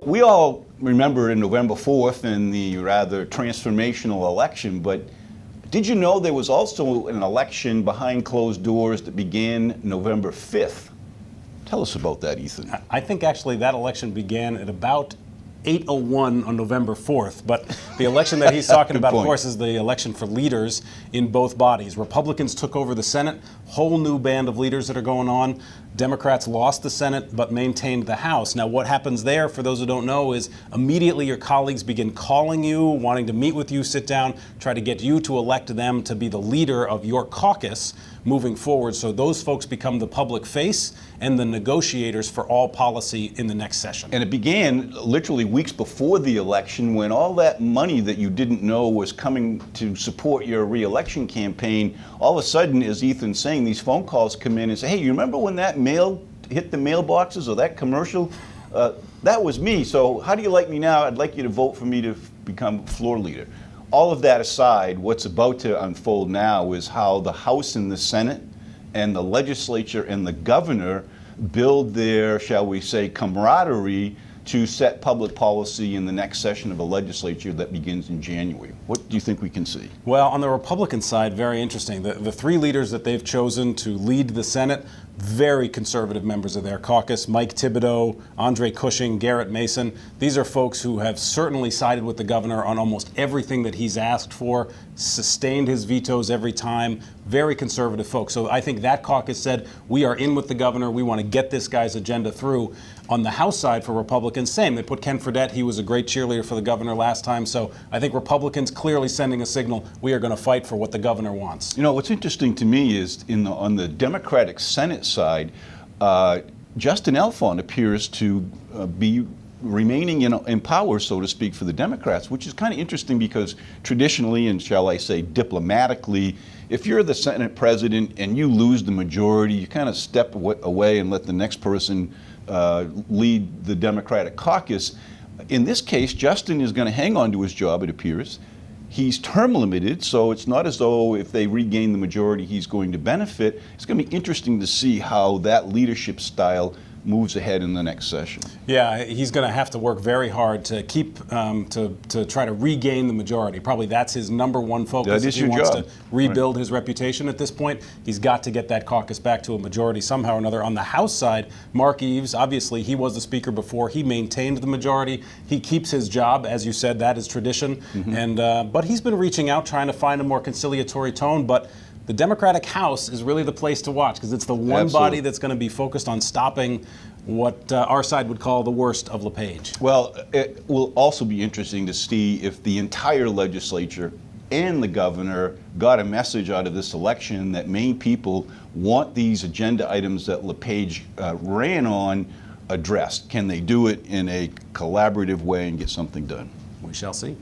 We all remember in November 4th and the rather transformational election, but did you know there was also an election behind closed doors that began November 5th? Tell us about that, Ethan. I think actually that election began at about 8:01 on November 4th, but the election that he's talking about, of course, is the election for leaders in both bodies. Republicans took over the Senate, whole new band of leaders that are going on. Democrats lost the Senate but maintained the House. Now what happens there, for those who don't know, is immediately your colleagues begin calling you, wanting to meet with you, sit down, try to get you to elect them to be the leader of your caucus moving forward. So those folks become the public face and the negotiators for all policy in the next session. And it began literally weeks before the election, when all that money that you didn't know was coming to support your re-election campaign, all of a sudden, as Ethan's saying, these phone calls come in and say, hey, you remember when that mail hit the mailboxes or that commercial? That was me. So how do you like me now? I'd like you to vote for me to become floor leader. All of that aside, what's about to unfold now is how the House and the Senate and the legislature and the governor build their, shall we say, camaraderie to set public policy in the next session of the legislature that begins in January. What do you think we can see? Well, on the Republican side, very interesting. The three leaders that they've chosen to lead the Senate, very conservative members of their caucus: Mike Thibodeau, Andre Cushing, Garrett Mason. These are folks who have certainly sided with the governor on almost everything that he's asked for, sustained his vetoes every time. Very conservative folks. So I think that caucus said, we are in with the governor. We want to get this guy's agenda through. On the House side for Republicans, same. They put Ken Fredette. He was a great cheerleader for the governor last time. So I think Republicans clearly sending a signal, we are going to fight for what the governor wants. You know, what's interesting to me is on the Democratic Senate side, Justin Alfond appears to be remaining in power, so to speak, for the Democrats, which is kind of interesting because traditionally, and shall I say diplomatically, if you're the Senate president and you lose the majority, you kind of step away and let the next person lead the Democratic caucus. In this case, Justin is going to hang on to his job, it appears. He's term limited, so it's not as though if they regain the majority, he's going to benefit. It's going to be interesting to see how that leadership style moves ahead in the next session. Yeah, he's going to have to work very hard to keep to try to regain the majority. Probably that's his number one focus. That is if he wants job. to rebuild his reputation at this point, he's got to get that caucus back to a majority somehow or another. On the House side, Mark Eves, obviously he was the speaker before. He maintained the majority. He keeps his job, as you said, that is tradition. And but he's been reaching out, trying to find a more conciliatory tone. But the Democratic House is really the place to watch because it's the one body that's going to be focused on stopping what our side would call the worst of LePage. Well, it will also be interesting to see if the entire legislature and the governor got a message out of this election that Maine people want these agenda items that LePage ran on addressed. Can they do it in a collaborative way and get something done? We shall see.